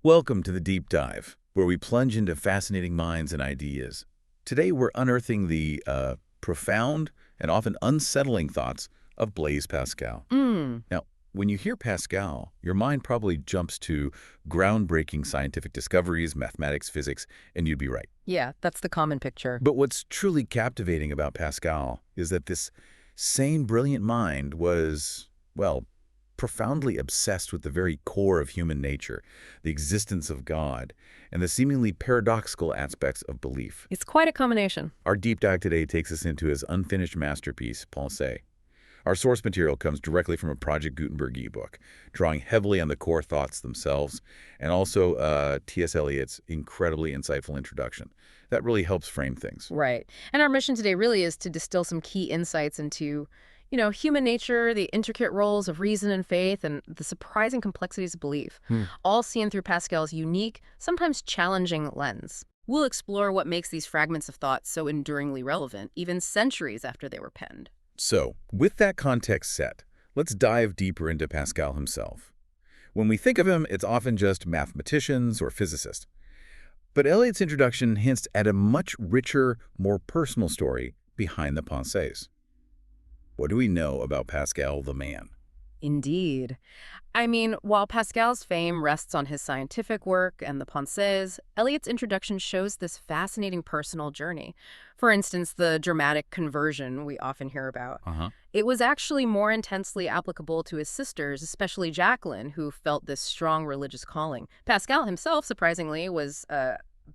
Welcome to the Deep Dive, where we plunge into fascinating minds and ideas. Today we're unearthing the profound and often unsettling thoughts of Blaise Pascal. Mm, Now, when you hear Pascal, your mind probably jumps to groundbreaking scientific discoveries, mathematics, physics, and you'd be right. yeah, that's the common picture. But what's truly captivating about Pascal is that this same brilliant mind was, well, profoundly obsessed with the very core of human nature, the existence of God, and the seemingly paradoxical aspects of belief. It's quite a combination. Our deep dive today takes us into his unfinished masterpiece, Pensées. Our source material comes directly from a Project Gutenberg ebook, drawing heavily on the core thoughts themselves, and also T.S. Eliot's incredibly insightful introduction. That really helps frame things. Right. And our mission today really is to distill some key insights into, human nature, the intricate roles of reason and faith, and the surprising complexities of belief, all seen through Pascal's unique, sometimes challenging lens. We'll explore what makes these fragments of thought so enduringly relevant, even centuries after they were penned. So, with that context set, let's dive deeper into Pascal himself. When we think of him, it's often just mathematicians or physicists. But Eliot's introduction hints at a much richer, more personal story behind the Pensées. What do we know about Pascal the man? Indeed. I mean, while Pascal's fame rests on his scientific work and the Pensées, Eliot's introduction shows this fascinating personal journey. For instance, the dramatic conversion we often hear about. It was actually more intensely applicable to his sisters, especially Jacqueline, who felt this strong religious calling. Pascal himself, surprisingly, was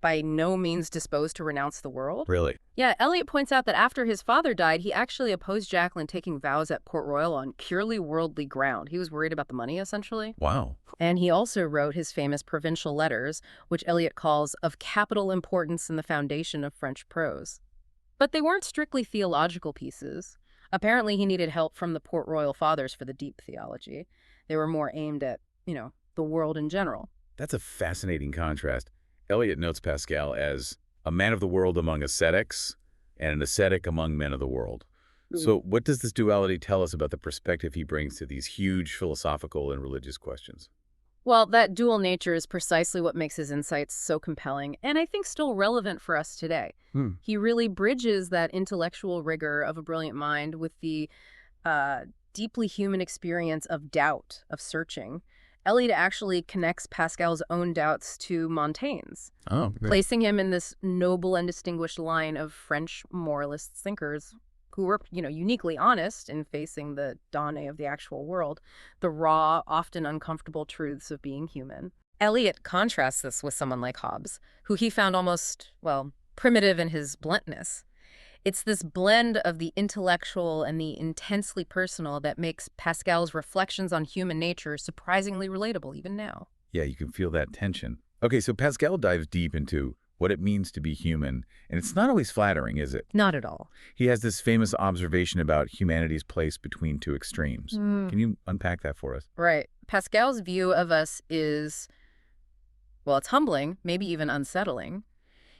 by no means disposed to renounce the world. Really? Yeah, Eliot points out that after his father died, he actually opposed Jacqueline taking vows at Port Royal on purely worldly ground. He was worried about the money, essentially. Wow. And he also wrote his famous provincial letters, which Eliot calls of capital importance in the foundation of French prose. But they weren't strictly theological pieces. Apparently, he needed help from the Port Royal fathers for the deep theology. They were more aimed at, the world in general. That's a fascinating contrast. Eliot notes Pascal as a man of the world among ascetics and an ascetic among men of the world. So what does this duality tell us about the perspective he brings to these huge philosophical and religious questions? Well, that dual nature is precisely what makes his insights so compelling, and I think still relevant for us today. He really bridges that intellectual rigor of a brilliant mind with the deeply human experience of doubt, of searching. Eliot actually connects Pascal's own doubts to Montaigne's, Oh, good. placing him in this noble and distinguished line of French moralist thinkers who were, uniquely honest in facing the donné of the actual world, the raw, often uncomfortable truths of being human. Eliot contrasts this with someone like Hobbes, who he found almost, primitive in his bluntness. It's this blend of the intellectual and the intensely personal that makes Pascal's reflections on human nature surprisingly relatable even now. Yeah, you can feel that tension. Okay, so Pascal dives deep into what it means to be human, and it's not always flattering, is it? Not at all. He has this famous observation about humanity's place between two extremes. Can you unpack that for us? Right. Pascal's view of us is, it's humbling, maybe even unsettling.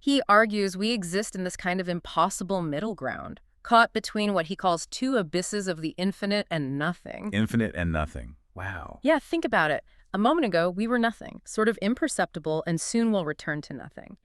He argues we exist in this kind of impossible middle ground, caught between what he calls two abysses of the infinite and nothing. Infinite and nothing. Wow. Yeah, think about it. A moment ago, we were nothing, sort of imperceptible, and soon we'll return to nothing.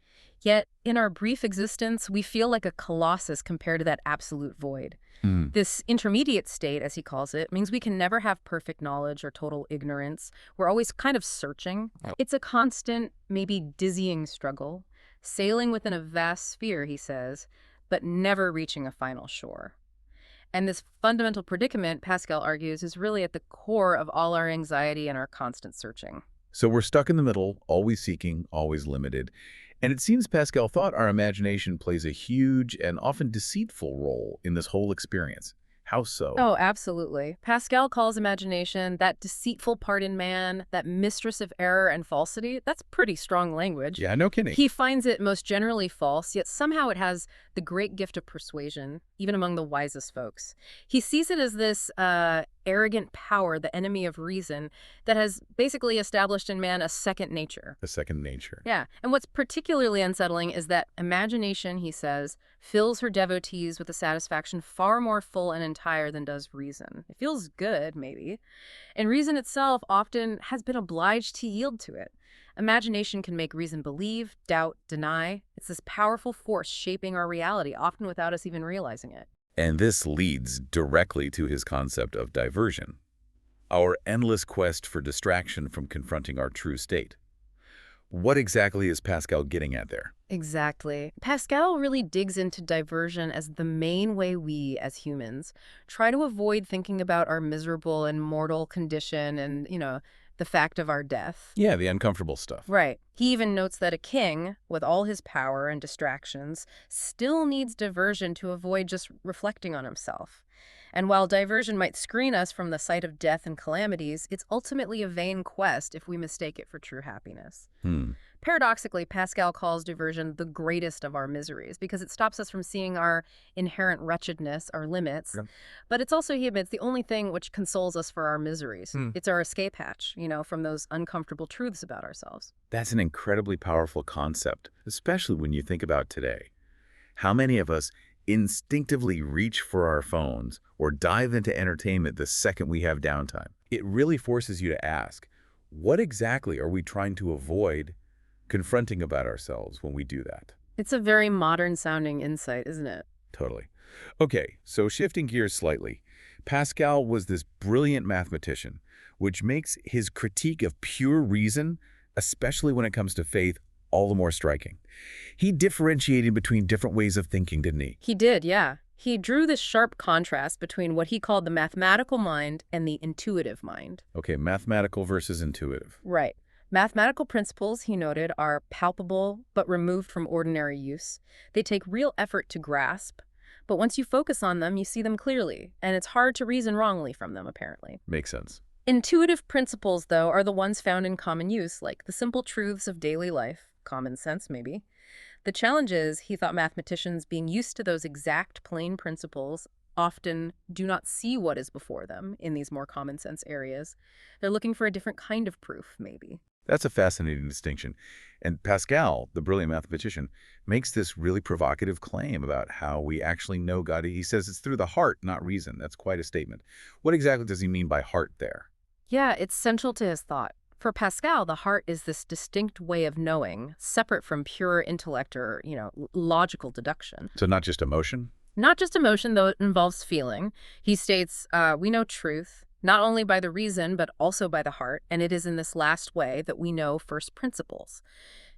Yet, in our brief existence, we feel like a colossus compared to that absolute void. This intermediate state, as he calls it, means we can never have perfect knowledge or total ignorance. We're always kind of searching. It's a constant, maybe dizzying struggle, sailing within a vast sphere, he says, but never reaching a final shore. And this fundamental predicament, Pascal argues, is really at the core of all our anxiety and our constant searching. So we're stuck in the middle, always seeking, always limited. And it seems Pascal thought our imagination plays a huge and often deceitful role in this whole experience. How so? Oh, absolutely. Pascal calls imagination that deceitful part in man, that mistress of error and falsity. That's pretty strong language. Yeah, no kidding. He finds it most generally false, yet somehow it has the great gift of persuasion, even among the wisest folks. He sees it as this arrogant power, the enemy of reason, that has basically established in man a second nature. A second nature. Yeah, and what's particularly unsettling is that imagination, he says, fills her devotees with a satisfaction far more full and entire than does reason. It feels good, maybe, and reason itself often has been obliged to yield to it. Imagination can make reason believe, doubt, deny. It's this powerful force shaping our reality, often without us even realizing it. And this leads directly to his concept of diversion, our endless quest for distraction from confronting our true state. What exactly is Pascal getting at there? Exactly. Pascal really digs into diversion as the main way we, as humans, try to avoid thinking about our miserable and mortal condition and, the fact of our death. Yeah, the uncomfortable stuff. Right. He even notes that a king, with all his power and distractions, still needs diversion to avoid just reflecting on himself. And while diversion might screen us from the sight of death and calamities, it's ultimately a vain quest if we mistake it for true happiness. Hmm. Paradoxically, Pascal calls diversion the greatest of our miseries because it stops us from seeing our inherent wretchedness, our limits. Yeah. But it's also, he admits, the only thing which consoles us for our miseries. It's our escape hatch, from those uncomfortable truths about ourselves. That's an incredibly powerful concept, especially when you think about today. How many of us instinctively reach for our phones or dive into entertainment the second we have downtime? It really forces you to ask, what exactly are we trying to avoid confronting about ourselves when we do that? It's a very modern-sounding insight, isn't it? Totally. Okay, so shifting gears slightly, Pascal was this brilliant mathematician, which makes his critique of pure reason, especially when it comes to faith, all the more striking. He differentiated between different ways of thinking, didn't he? He did, yeah. He drew this sharp contrast between what he called the mathematical mind and the intuitive mind. Okay, mathematical versus intuitive. Right. Mathematical principles, he noted, are palpable but removed from ordinary use. They take real effort to grasp, but once you focus on them, you see them clearly, and it's hard to reason wrongly from them, apparently. Makes sense. Intuitive principles, though, are the ones found in common use, like the simple truths of daily life, common sense maybe. The challenge is, he thought mathematicians being used to those exact plain principles often do not see what is before them in these more common sense areas. They're looking for a different kind of proof, maybe. That's a fascinating distinction. And Pascal, the brilliant mathematician, makes this really provocative claim about how we actually know God. He says it's through the heart, not reason. That's quite a statement. What exactly does he mean by heart there? Yeah, it's central to his thought. For Pascal, the heart is this distinct way of knowing, separate from pure intellect or, logical deduction. So not just emotion? Not just emotion, though it involves feeling. He states, we know truth, not only by the reason, but also by the heart, and it is in this last way that we know first principles.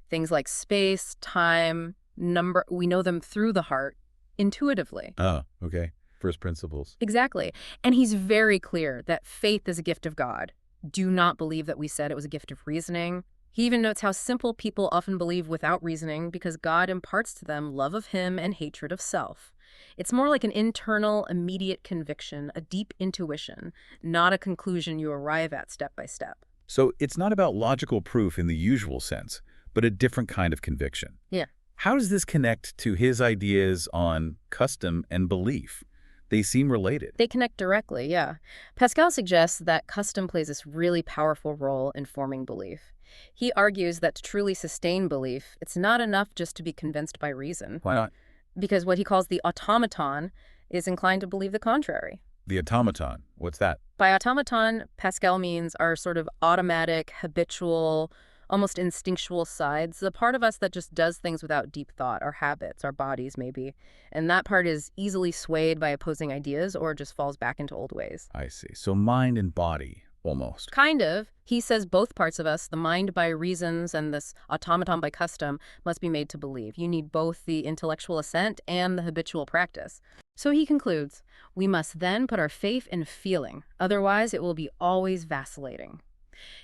Things like space, time, number, we know them through the heart, intuitively. Oh, okay. First principles. Exactly. And he's very clear that faith is a gift of God. Do not believe that we said it was a gift of reasoning. He even notes how simple people often believe without reasoning because God imparts to them love of him and hatred of self. It's more like an internal, immediate conviction, a deep intuition, not a conclusion you arrive at step by step. So it's not about logical proof in the usual sense, but a different kind of conviction. Yeah. How does this connect to his ideas on custom and belief? They seem related. They connect directly, yeah. Pascal suggests that custom plays this really powerful role in forming belief. He argues that to truly sustain belief, it's not enough just to be convinced by reason. Why not? Because what he calls the automaton is inclined to believe the contrary. The automaton, what's that? By automaton, Pascal means our sort of automatic, habitual, almost instinctual sides, the part of us that just does things without deep thought, our habits, our bodies maybe. And that part is easily swayed by opposing ideas or just falls back into old ways. I see. So mind and body, almost. Kind of. He says both parts of us, the mind by reasons and this automaton by custom, must be made to believe. You need both the intellectual assent and the habitual practice. So he concludes, we must then put our faith in feeling, otherwise it will be always vacillating.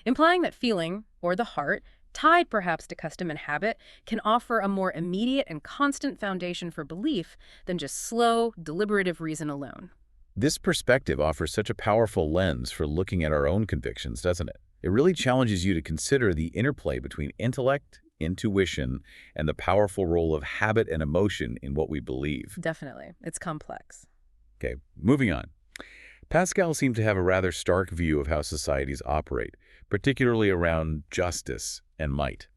Implying that feeling, or the heart, tied perhaps to custom and habit, can offer a more immediate and constant foundation for belief than just slow, deliberative reason alone. This perspective offers such a powerful lens for looking at our own convictions, doesn't it? It really challenges you to consider the interplay between intellect, intuition, and the powerful role of habit and emotion in what we believe. Definitely. It's complex. Okay, moving on. Pascal seemed to have a rather stark view of how societies operate, particularly around justice and might.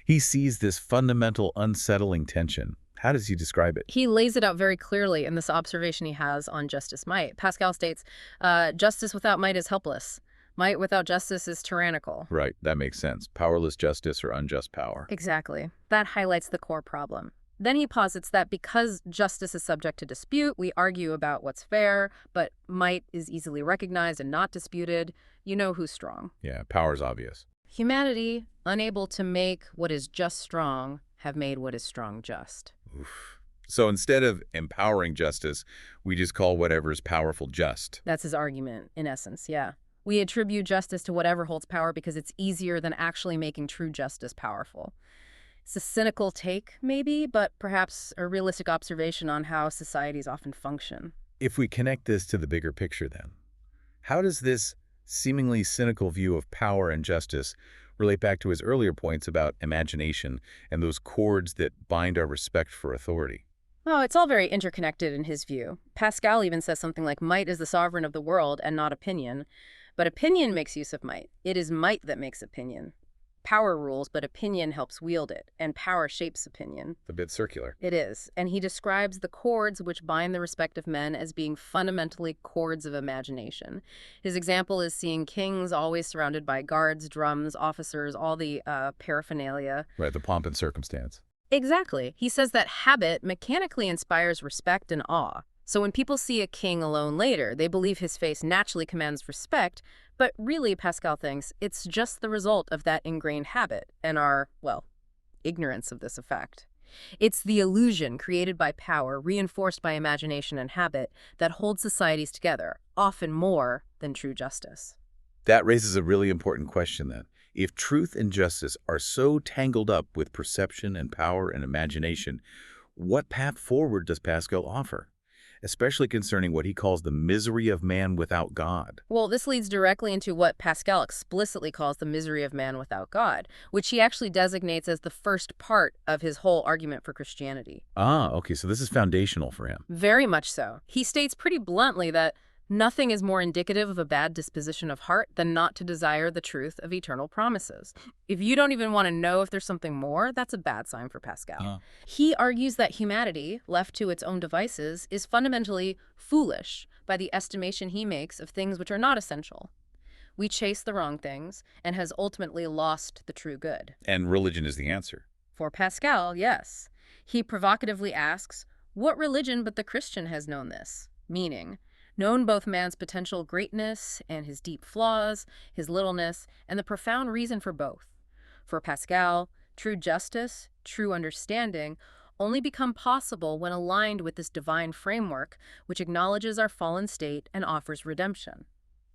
He sees this fundamental unsettling tension. How does he describe it? He lays it out very clearly in this observation he has on justice might. Pascal states, justice without might is helpless. Might without justice is tyrannical. Right, that makes sense. Powerless justice or unjust power. Exactly. That highlights the core problem. Then he posits that because justice is subject to dispute, we argue about what's fair, but might is easily recognized and not disputed. You know who's strong. Yeah, power's obvious. Humanity, unable to make what is just strong, have made what is strong just. Oof. So instead of empowering justice, we just call whatever's powerful just. That's his argument, in essence, yeah. We attribute justice to whatever holds power because it's easier than actually making true justice powerful. It's a cynical take, maybe, but perhaps a realistic observation on how societies often function. If we connect this to the bigger picture then, how does this seemingly cynical view of power and justice relate back to his earlier points about imagination and those cords that bind our respect for authority? Oh, it's all very interconnected in his view. Pascal even says something like might is the sovereign of the world and not opinion. But opinion makes use of might. It is might that makes opinion. Power rules, but opinion helps wield it, and power shapes opinion. It's a bit circular. It is, and he describes the cords which bind the respective men as being fundamentally cords of imagination. His example is seeing kings always surrounded by guards, drums, officers, all the paraphernalia. Right, the pomp and circumstance. Exactly. He says that habit mechanically inspires respect and awe. So when people see a king alone later, they believe his face naturally commands respect, but really, Pascal thinks, it's just the result of that ingrained habit and our, well, ignorance of this effect. It's the illusion created by power, reinforced by imagination and habit, that holds societies together, often more than true justice. That raises a really important question then. If truth and justice are so tangled up with perception and power and imagination, what path forward does Pascal offer? Especially concerning what he calls the misery of man without God. Well, this leads directly into what Pascal explicitly calls the misery of man without God, which he actually designates as the first part of his whole argument for Christianity. Ah, okay, so this is foundational for him. Very much so. He states pretty bluntly that nothing is more indicative of a bad disposition of heart than not to desire the truth of eternal promises. If you don't even want to know if there's something more, that's a bad sign for Pascal. He argues that humanity, left to its own devices, is fundamentally foolish by the estimation he makes of things which are not essential. We chase the wrong things and has ultimately lost the true good. And religion is the answer. For Pascal, yes. He provocatively asks, what religion but the Christian has known this? Meaning, known both man's potential greatness and his deep flaws, his littleness, and the profound reason for both. For Pascal, true justice, true understanding, only become possible when aligned with this divine framework, which acknowledges our fallen state and offers redemption.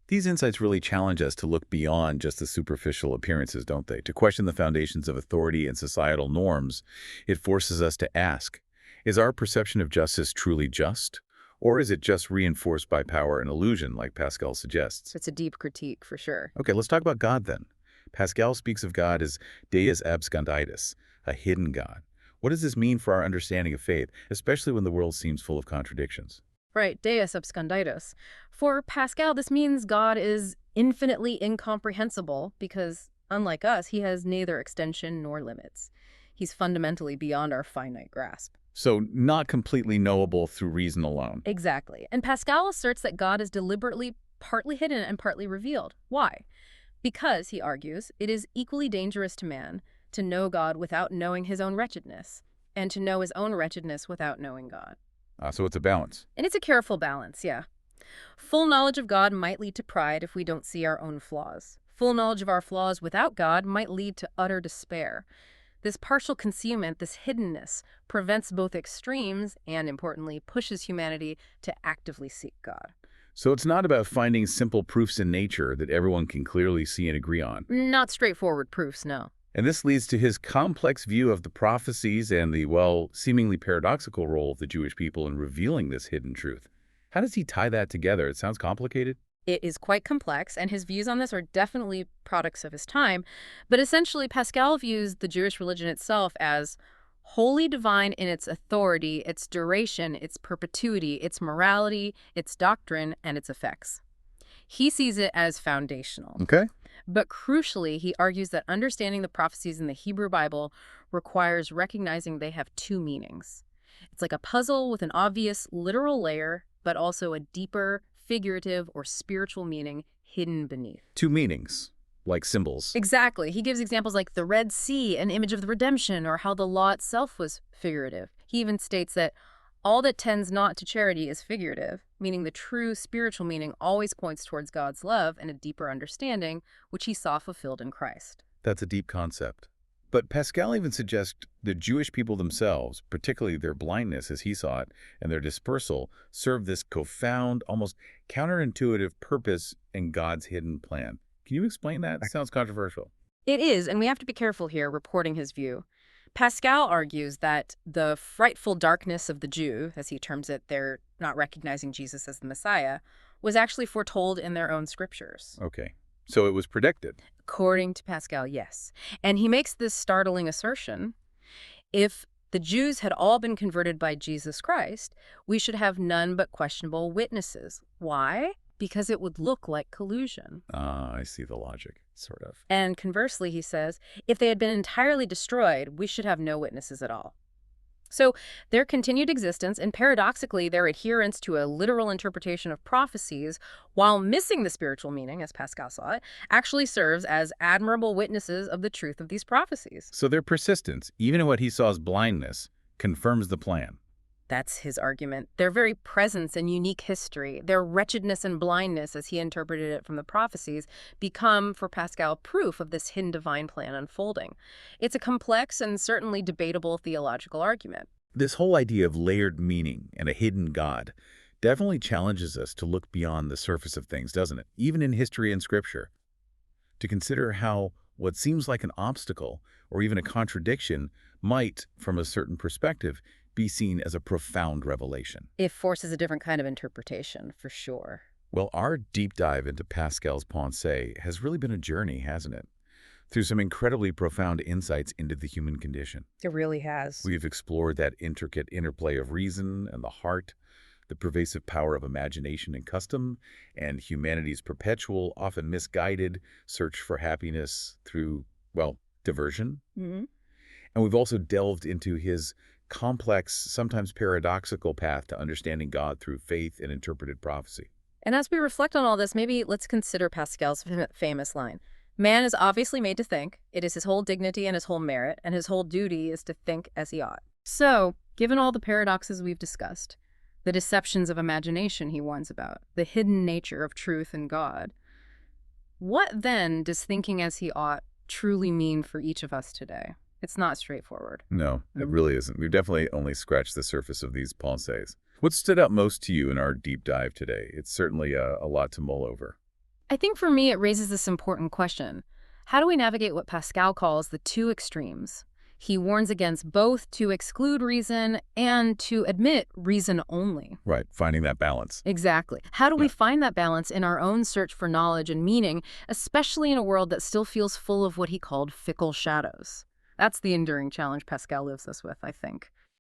These insights really challenge us to look beyond just the superficial appearances, don't they? To question the foundations of authority and societal norms. It forces us to ask, is our perception of justice truly just? Or is it just reinforced by power and illusion, like Pascal suggests? It's a deep critique, for sure. Okay, let's talk about God then. Pascal speaks of God as Deus absconditus, a hidden God. What does this mean for our understanding of faith, especially when the world seems full of contradictions? Right, Deus absconditus. For Pascal, this means God is infinitely incomprehensible because, unlike us, he has neither extension nor limits. He's fundamentally beyond our finite grasp. So not completely knowable through reason alone. Exactly. And Pascal asserts that God is deliberately partly hidden and partly revealed. Why? Because, he argues, it is equally dangerous to man to know God without knowing his own wretchedness, and to know his own wretchedness without knowing God. So it's a balance. And it's a careful balance, yeah. Full knowledge of God might lead to pride if we don't see our own flaws. Full knowledge of our flaws without God might lead to utter despair. This partial concealment, this hiddenness, prevents both extremes and, importantly, pushes humanity to actively seek God. So it's not about finding simple proofs in nature that everyone can clearly see and agree on. Not straightforward proofs, no. And this leads to his complex view of the prophecies and the, well, seemingly paradoxical role of the Jewish people in revealing this hidden truth. How does he tie that together? It sounds complicated. It is quite complex, and his views on this are definitely products of his time. But essentially, Pascal views the Jewish religion itself as wholly divine in its authority, its duration, its perpetuity, its morality, its doctrine, and its effects. He sees it as foundational. Okay. But crucially, he argues that understanding the prophecies in the Hebrew Bible requires recognizing they have two meanings. It's like a puzzle with an obvious literal layer, but also a deeper, figurative, or spiritual meaning hidden beneath. Two meanings, like symbols. Exactly. He gives examples like the Red Sea, an image of the redemption, or how the law itself was figurative. He even states that all that tends not to charity is figurative, meaning the true spiritual meaning always points towards God's love and a deeper understanding, which he saw fulfilled in Christ. That's a deep concept. But Pascal even suggests the Jewish people themselves, particularly their blindness as he saw it, and their dispersal, serve this profound, almost counterintuitive purpose in God's hidden plan. Can you explain that? That sounds controversial. It is, and we have to be careful here reporting his view. Pascal argues that the frightful darkness of the Jew, as he terms it, they're not recognizing Jesus as the Messiah, was actually foretold in their own scriptures. Okay. So it was predicted. According to Pascal, yes. And he makes this startling assertion. If the Jews had all been converted by Jesus Christ, we should have none but questionable witnesses. Why? Because it would look like collusion. Ah, I see the logic, sort of. And conversely, he says, if they had been entirely destroyed, we should have no witnesses at all. So their continued existence and paradoxically their adherence to a literal interpretation of prophecies, while missing the spiritual meaning, as Pascal saw it, actually serves as admirable witnesses of the truth of these prophecies. So their persistence, even in what he saw as blindness, confirms the plan. That's his argument. Their very presence and unique history, their wretchedness and blindness, as he interpreted it from the prophecies, become, for Pascal, proof of this hidden divine plan unfolding. It's a complex and certainly debatable theological argument. This whole idea of layered meaning and a hidden God definitely challenges us to look beyond the surface of things, doesn't it? Even in history and scripture. To consider how what seems like an obstacle or even a contradiction might, from a certain perspective, be seen as a profound revelation. It forces a different kind of interpretation, for sure. Well, our deep dive into Pascal's Pensées has really been a journey, hasn't it? Through some incredibly profound insights into the human condition. It really has. We've explored that intricate interplay of reason and the heart, the pervasive power of imagination and custom, and humanity's perpetual, often misguided search for happiness through, well, diversion. Mm-hmm. And we've also delved into his complex, sometimes paradoxical path to understanding God through faith and interpreted prophecy. And as we reflect on all this, maybe let's consider Pascal's famous line. Man is obviously made to think. It is his whole dignity and his whole merit, and his whole duty is to think as he ought. So, given all the paradoxes we've discussed, the deceptions of imagination he warns about, the hidden nature of truth and God, what then does thinking as he ought truly mean for each of us today? It's not straightforward. No, it really isn't. We've definitely only scratched the surface of these pensées. What stood out most to you in our deep dive today? It's certainly a lot to mull over. I think for me it raises this important question. How do we navigate what Pascal calls the two extremes? He warns against both to exclude reason and to admit reason only. Right, finding that balance. Exactly. How do we find that balance in our own search for knowledge and meaning, especially in a world that still feels full of what he called fickle shadows? That's the enduring challenge Pascal lives us with, I think.